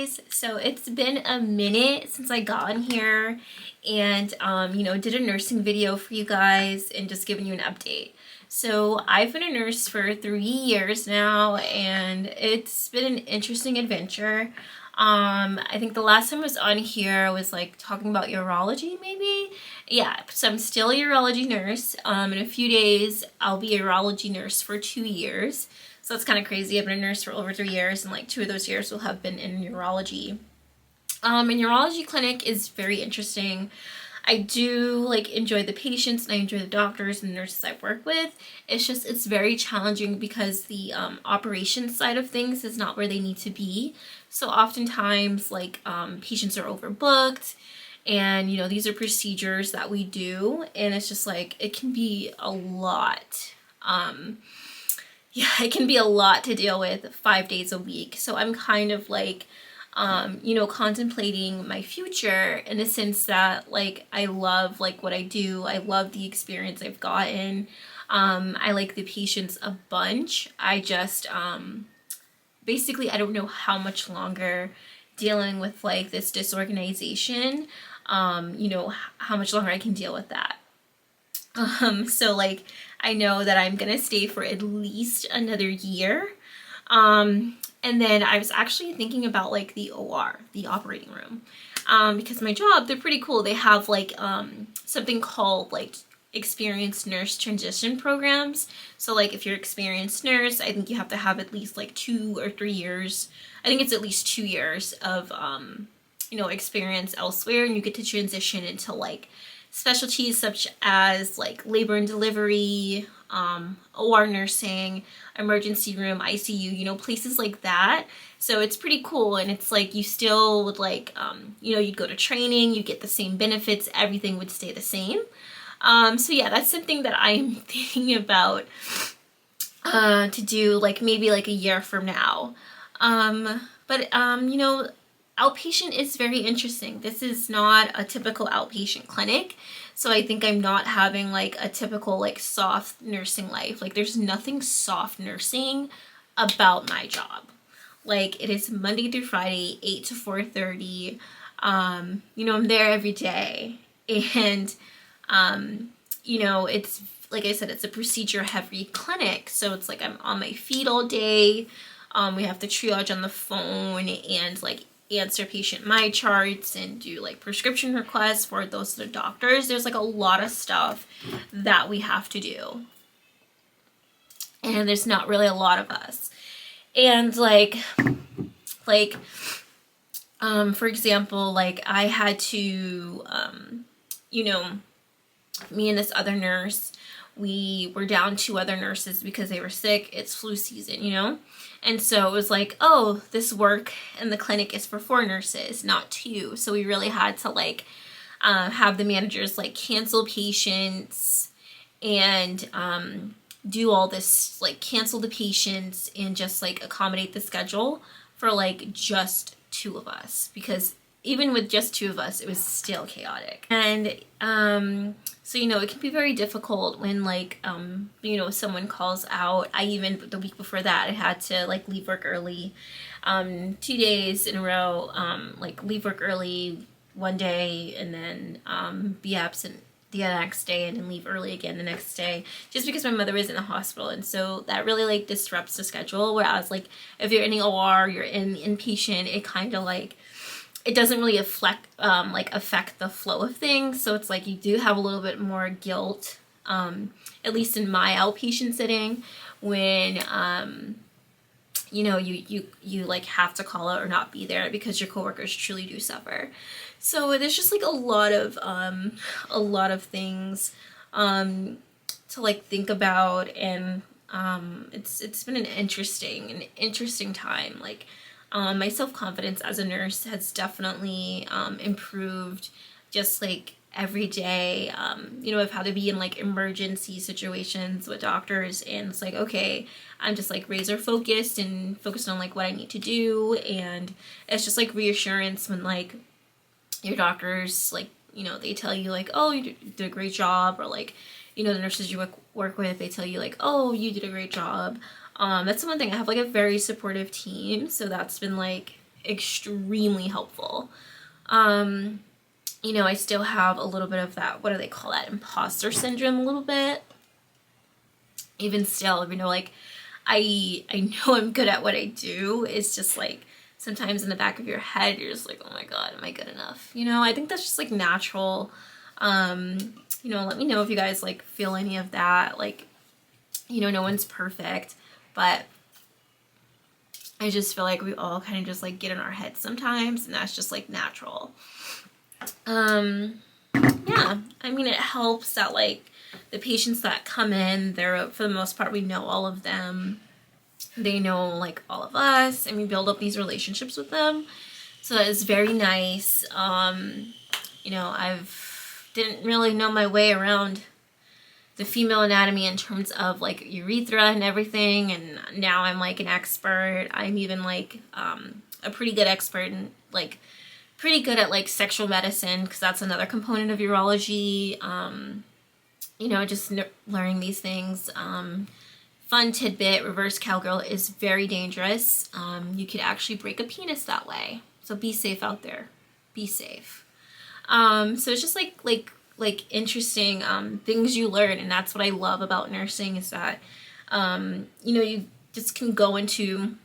guys. So it's been a minute since I got on here and did a nursing video for you guys and just giving you an update. So I've been a nurse for 3 years now and it's been an interesting adventure. I think the last time I was on here I was like talking about urology maybe. Yeah, so I'm still a urology nurse. In a few days I'll be a urology nurse for 2 years. So that's kind of crazy. I've been a nurse for over 3 years and like 2 of those years will have been in neurology. And urology clinic is very interesting. I do like enjoy the patients and I enjoy the doctors and the nurses I work with. It's very challenging because the operations side of things is not where they need to be. So oftentimes like patients are overbooked and these are procedures that we do and it's just like it can be a lot. Yeah, it can be a lot to deal with 5 days a week. So I'm kind of like, contemplating my future in the sense that like I love like what I do. I love the experience I've gotten. I like the patients a bunch. I just, basically, I don't know how much longer dealing with like this disorganization, how much longer I can deal with that. So like I know that I'm gonna stay for at least another year. And then I was actually thinking about like the OR, the operating room. Because my job, they're pretty cool. They have like something called like experienced nurse transition programs. So like if you're experienced nurse, I think you have to have at least like 2 or 3 years. I think it's at least 2 years of experience elsewhere and you get to transition into like specialties such as like labor and delivery, OR nursing, emergency room, ICU, places like that. So it's pretty cool and it's like you still would like, you'd go to training, you get the same benefits, everything would stay the same. So yeah, that's something that I'm thinking about to do like maybe like a year from now. But outpatient is very interesting. This is not a typical outpatient clinic. So I think I'm not having like a typical like soft nursing life. Like there's nothing soft nursing about my job. Like it is Monday through Friday, 8 to 4:30. I'm there every day. And it's like I said, it's a procedure heavy clinic. So it's like I'm on my feet all day. We have to triage on the phone and like answer patient my charts and do like prescription requests for those to the doctors. There's like a lot of stuff that we have to do. And there's not really a lot of us. And for example, like I had to, me and this other nurse, we were down 2 other nurses because they were sick. It's flu season, And so it was like, oh, this work in the clinic is for 4 nurses, not 2. So we really had to like have the managers like cancel patients and do all this, like cancel the patients and just like accommodate the schedule for like just 2 of us. Because even with just 2 of us, it was still chaotic. And so, it can be very difficult when like, someone calls out. I even, the week before that, I had to like leave work early, 2 days in a row, like leave work early one day and then be absent the next day and then leave early again the next day just because my mother was in the hospital. And so that really like disrupts the schedule. Whereas like if you're in the OR, you're in inpatient, it kind of like, it doesn't really affect the flow of things. So it's like you do have a little bit more guilt, at least in my outpatient setting, when you like have to call out or not be there because your coworkers truly do suffer. So there's just like a lot of things to like think about, and it's been an interesting time. Like my self-confidence as a nurse has definitely improved just like every day. I've had to be in like emergency situations with doctors and it's like, okay, I'm just like razor focused and focused on like what I need to do. And it's just like reassurance when like your doctors like, they tell you like, oh, you did a great job, or like, the nurses you work with, they tell you like, oh, you did a great job. That's one thing. I have like a very supportive team, so that's been like extremely helpful. You know, I still have a little bit of that, what do they call that, imposter syndrome a little bit. Even still, you know, like I know I'm good at what I do. It's just like sometimes in the back of your head you're just like, oh my god, am I good enough? You know, I think that's just like natural. You know, let me know if you guys like feel any of that. Like, you know, no one's perfect, but I just feel like we all kind of just like get in our heads sometimes, and that's just like natural. Yeah, I mean, it helps that like the patients that come in, they're, for the most part, we know all of them. They know like all of us, and we build up these relationships with them. So that is very nice. You know, I've didn't really know my way around the female anatomy in terms of like urethra and everything, and now I'm like an expert. I'm even like a pretty good expert and like pretty good at like sexual medicine, because that's another component of urology. You know, just learning these things. Fun tidbit, reverse cowgirl is very dangerous. You could actually break a penis that way. So be safe out there. Be safe. So it's just like interesting things you learn, and that's what I love about nursing, is that you know, you just can go into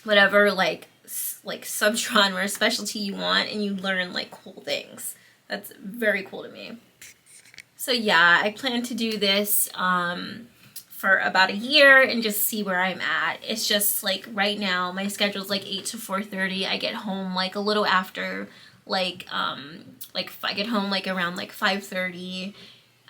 whatever like subgenre or specialty you want, and you learn like cool things. That's very cool to me. So yeah, I plan to do this for about a year and just see where I'm at. It's just like right now my schedule's like 8 to 4:30. I get home like a little after like I get home like around like 5:30.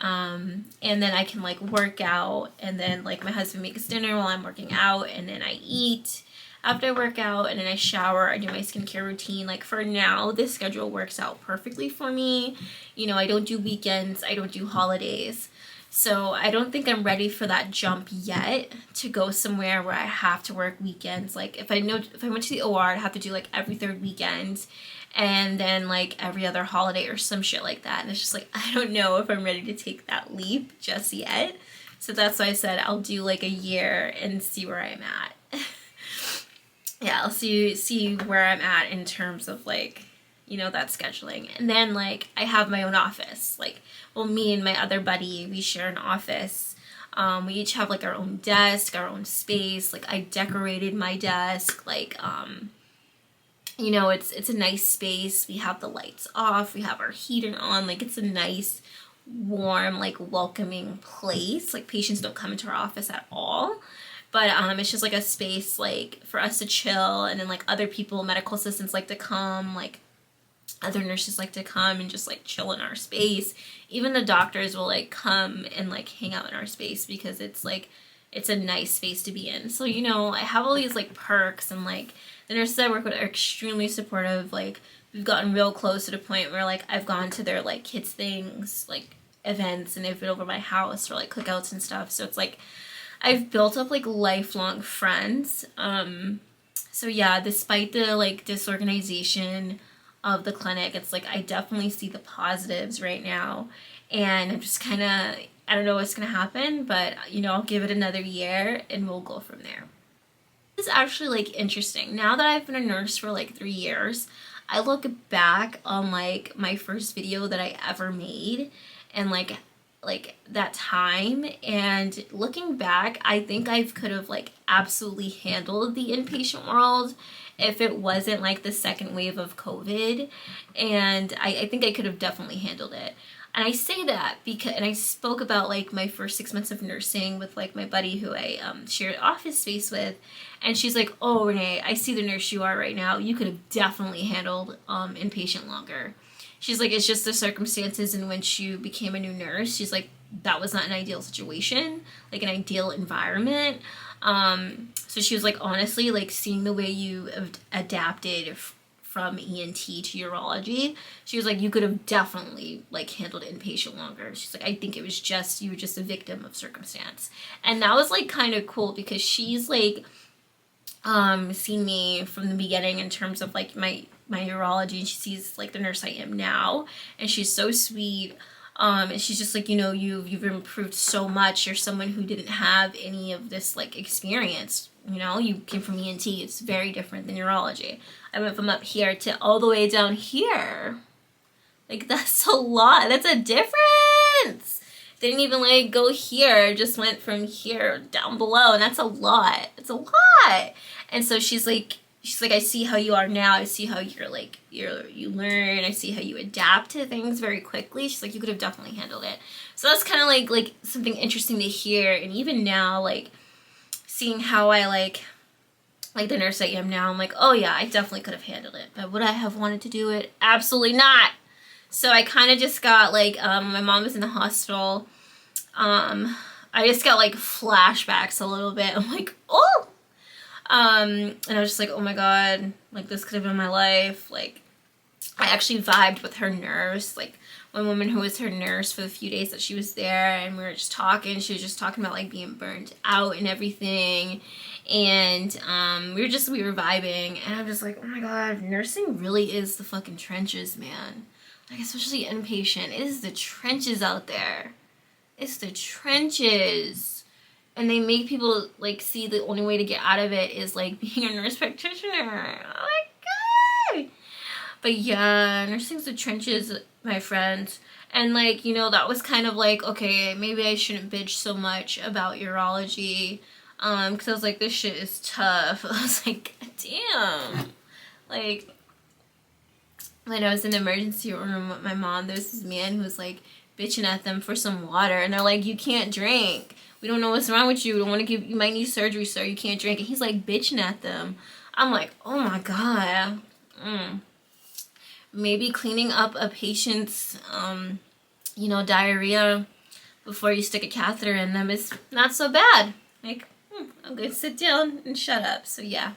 And then I can like work out, and then like my husband makes dinner while I'm working out, and then I eat after I work out, and then I shower. I do my skincare routine. Like for now, this schedule works out perfectly for me. You know, I don't do weekends, I don't do holidays. So I don't think I'm ready for that jump yet to go somewhere where I have to work weekends. Like if I went to the OR, I'd have to do like every third weekend, and then like every other holiday or some shit like that. And it's just like, I don't know if I'm ready to take that leap just yet. So that's why I said I'll do like a year and see where I'm at. Yeah, I'll see where I'm at in terms of like, you know, that scheduling. And then like I have my own office. Like, well, me and my other buddy, we share an office. We each have like our own desk, our own space. Like I decorated my desk. Like you know, it's a nice space. We have the lights off. We have our heater on. Like it's a nice, warm, like welcoming place. Like patients don't come into our office at all. But it's just like a space like for us to chill, and then like other people, medical assistants like to come, like other nurses like to come and just like chill in our space. Even the doctors will like come and like hang out in our space, because it's like it's a nice space to be in. So, you know, I have all these like perks, and like the nurses I work with are extremely supportive. Like we've gotten real close to the point where like I've gone to their like kids things, like events, and they've been over my house for like cookouts and stuff. So it's like I've built up like lifelong friends. So yeah, despite the like disorganization of the clinic, it's like I definitely see the positives right now, and I'm just kind of, I don't know what's gonna happen, but you know, I'll give it another year and we'll go from there. It's actually like interesting. Now that I've been a nurse for like 3 years, I look back on like my first video that I ever made, and like that time, and looking back, I think I could have like absolutely handled the inpatient world if it wasn't like the second wave of COVID. And I think I could have definitely handled it. And I say that because, and I spoke about like my first 6 months of nursing with like my buddy who I shared office space with, and she's like, "Oh, Renee, I see the nurse you are right now. You could have definitely handled inpatient longer." She's like, "It's just the circumstances in which you became a new nurse." She's like, "That was not an ideal situation, like an ideal environment." So she was like, honestly, like seeing the way you adapted from ENT to urology, she was like, you could have definitely like handled inpatient longer. She's like, I think it was just, you were just a victim of circumstance. And that was like kind of cool, because she's like seen me from the beginning in terms of like my urology, and she sees like the nurse I am now, and she's so sweet. And she's just like, you know, you've improved so much. You're someone who didn't have any of this like experience You know, you came from ENT. It's very different than urology. I went from up here to all the way down here. Like, that's a lot. That's a difference. Didn't even like go here. Just went from here down below, and that's a lot. It's a lot. And so she's like, I see how you are now. I see how you're like, you learn. I see how you adapt to things very quickly. She's like, you could have definitely handled it. So that's kind of like something interesting to hear. And even now, like, seeing how I like the nurse I am now, I'm like, oh yeah, I definitely could have handled it. But would I have wanted to do it? Absolutely not. So I kind of just got like, my mom was in the hospital. I just got like flashbacks a little bit. I'm like, oh. And I was just like, oh my God, like this could have been my life. Like, I actually vibed with her nurse, like one woman who was her nurse for the few days that she was there, and we were just talking. She was just talking about like being burned out and everything. And we were vibing, and I'm just like, oh my God, nursing really is the fucking trenches, man. Like, especially inpatient. It is the trenches out there. It's the trenches. And they make people like see the only way to get out of it is like being a nurse practitioner. Oh my God. But yeah, nursing's the trenches, my friends. And like, you know, that was kind of like, okay, maybe I shouldn't bitch so much about urology. Because I was like, this shit is tough. I was like, damn. Like, when I was in the emergency room with my mom, there's this man who was like bitching at them for some water. And they're like, you can't drink. We don't know what's wrong with you. We don't want to give, you might need surgery, sir. You can't drink. And he's like bitching at them. I'm like, oh my God. Maybe cleaning up a patient's, you know, diarrhea before you stick a catheter in them is not so bad. Like, I'm going to sit down and shut up. So yeah,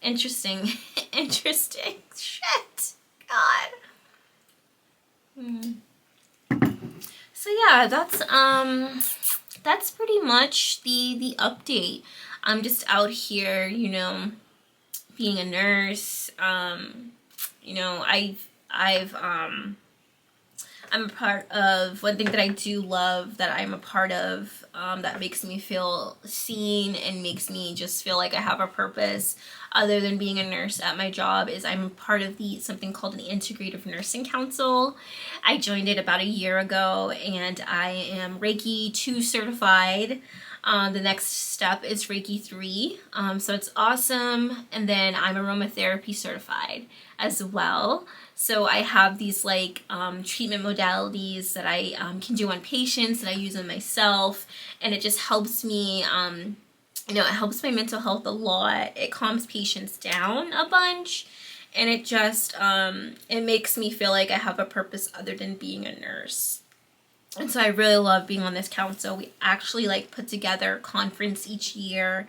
interesting, interesting shit. God. So yeah, that's pretty much the update. I'm just out here, you know, being a nurse. You know, I'm a part of, one thing that I do love that I'm a part of, that makes me feel seen and makes me just feel like I have a purpose other than being a nurse at my job, is I'm part of something called the Integrative Nursing Council. I joined it about a year ago, and I am Reiki 2 certified. The next step is Reiki 3, so it's awesome. And then I'm aromatherapy certified as well. So I have these like treatment modalities that I can do on patients, that I use on myself, and it just helps me, you know, it helps my mental health a lot. It calms patients down a bunch, and it just, it makes me feel like I have a purpose other than being a nurse. And so I really love being on this council. We actually like put together a conference each year,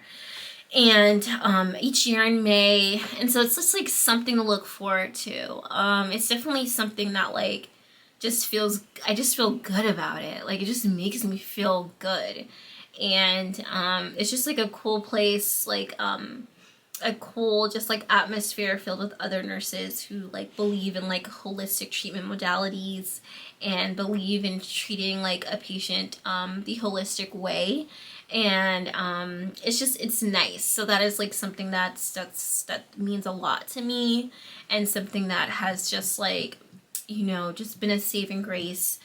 and each year in May. And so it's just like something to look forward to. It's definitely something that like just feels, I just feel good about it. Like, it just makes me feel good. And it's just like a cool place, like a cool just like atmosphere filled with other nurses who like believe in like holistic treatment modalities and believe in treating like a patient the holistic way. And it's just, it's nice. So that is like something that means a lot to me, and something that has just like, you know, just been a saving grace,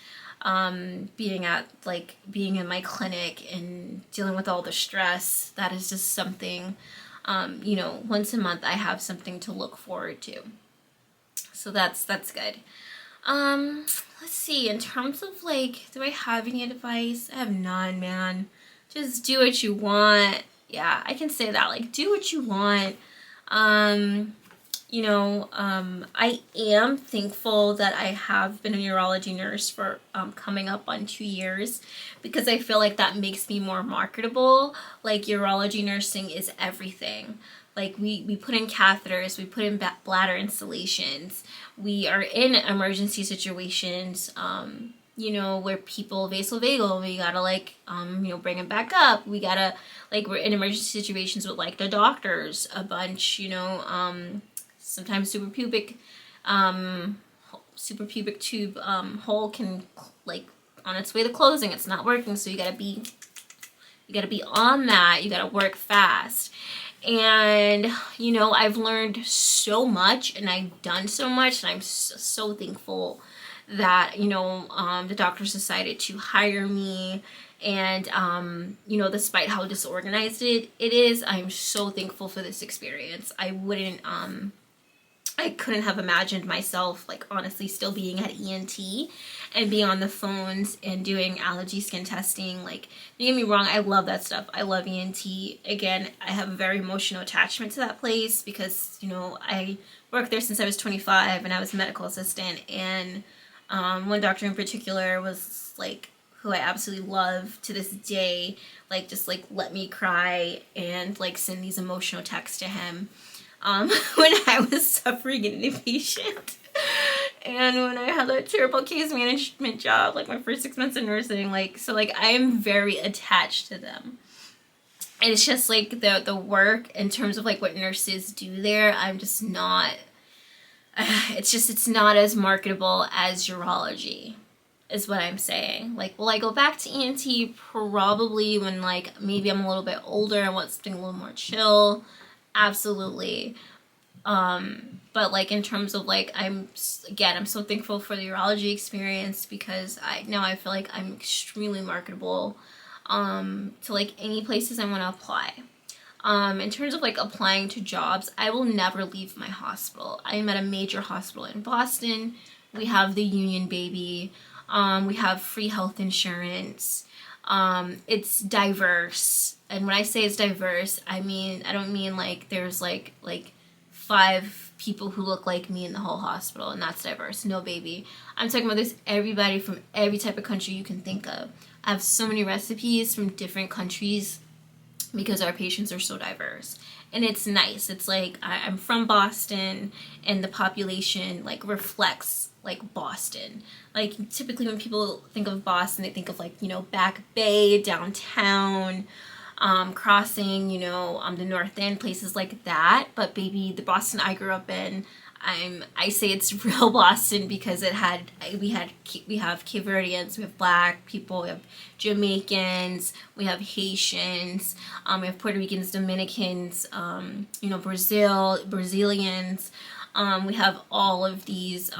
being in my clinic and dealing with all the stress. That is just something, you know, once a month I have something to look forward to. So that's good. Let's see, in terms of like, do I have any advice? I have none, man. Just do what you want. Yeah, I can say that. Like, do what you want. You know, I am thankful that I have been a urology nurse for coming up on 2 years, because I feel like that makes me more marketable. Like, urology nursing is everything. Like, we put in catheters, we put in bladder installations, we are in emergency situations, you know, where people vasovagal, we gotta like, you know, bring them back up. We gotta, like, we're in emergency situations with like the doctors a bunch, you know, sometimes suprapubic tube hole can like on its way to closing, it's not working, so you gotta be on that, you gotta work fast. And, you know, I've learned so much and I've done so much, and I'm so thankful that, you know, the doctors decided to hire me. And, you know, despite how disorganized it is, I'm so thankful for this experience. I couldn't have imagined myself, like, honestly still being at ENT and being on the phones and doing allergy skin testing. Like, don't get me wrong, I love that stuff. I love ENT. Again, I have a very emotional attachment to that place because, you know, I worked there since I was 25 and I was a medical assistant. And one doctor in particular was like, who I absolutely love to this day, like, just like let me cry and like send these emotional texts to him when I was suffering an inpatient. And when I had that terrible case management job, like my first 6 months of nursing, like, so like I am very attached to them. And it's just like the work in terms of like what nurses do there, I'm just not, it's not as marketable as urology, is what I'm saying. Like, will I go back to ENT? Probably, when like maybe I'm a little bit older and want something a little more chill. Absolutely. But like in terms of like, I'm so thankful for the urology experience because I feel like I'm extremely marketable to like any places I want to apply. In terms of like applying to jobs, I will never leave my hospital. I'm at a major hospital in Boston. We have the union, baby. We have free health insurance. It's diverse. And when I say it's diverse, I don't mean like there's like 5 people who look like me in the whole hospital and that's diverse. No, baby. I'm talking about there's everybody from every type of country you can think of. I have so many recipes from different countries because our patients are so diverse. And it's nice. It's like I'm from Boston and the population like reflects like Boston. Like typically when people think of Boston, they think of like, you know, Back Bay, downtown, crossing, you know, the North End, places like that. But baby, the Boston I grew up in, I say it's real Boston because we have Cape Verdeans, we have Black people, we have Jamaicans, we have Haitians, we have Puerto Ricans, Dominicans, you know, Brazilians. We have all of these,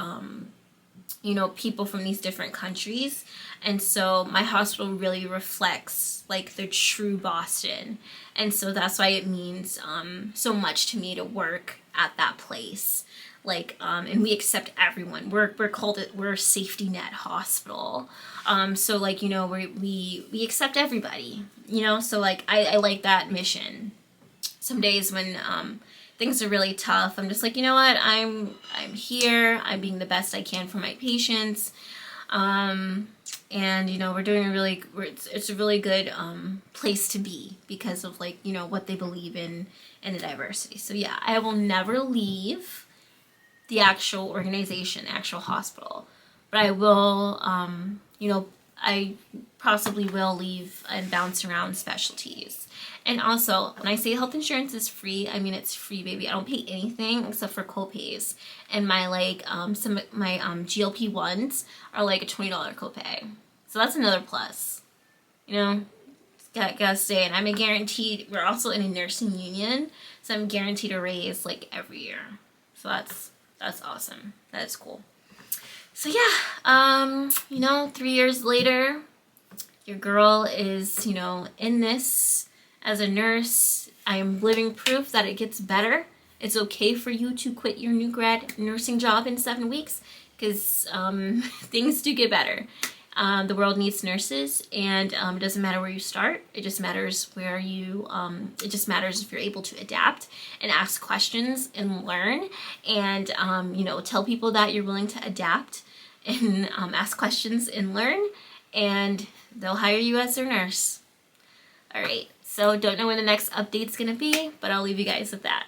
you know, people from these different countries. And so my hospital really reflects like the true Boston. And so that's why it means so much to me to work at that place. Like, and we accept everyone. We're a safety net hospital. So like, you know, we accept everybody, you know, so like I like that mission. Some days when things are really tough, I'm just like, you know what, I'm here, I'm being the best I can for my patients. And you know, it's a really good place to be because of like, you know, what they believe in and the diversity. So yeah, I will never leave the actual organization, the actual hospital, but I will, you know, I possibly will leave and bounce around specialties. And also, when I say health insurance is free, I mean it's free, baby. I don't pay anything except for co-pays. And my like some of my GLP-1s are like a $20 copay. So that's another plus. You know, gotta stay. And we're also in a nursing union, so I'm guaranteed a raise like every year. So that's awesome. That's cool. So yeah, you know, 3 years later, your girl is, you know, in this as a nurse. I am living proof that it gets better. It's okay for you to quit your new grad nursing job in 7 weeks because things do get better. The world needs nurses, and it doesn't matter where you start. It just matters where you, it just matters if you're able to adapt and ask questions and learn and, you know, tell people that you're willing to adapt and ask questions and learn, and they'll hire you as their nurse. All right, so don't know when the next update's gonna be, but I'll leave you guys with that.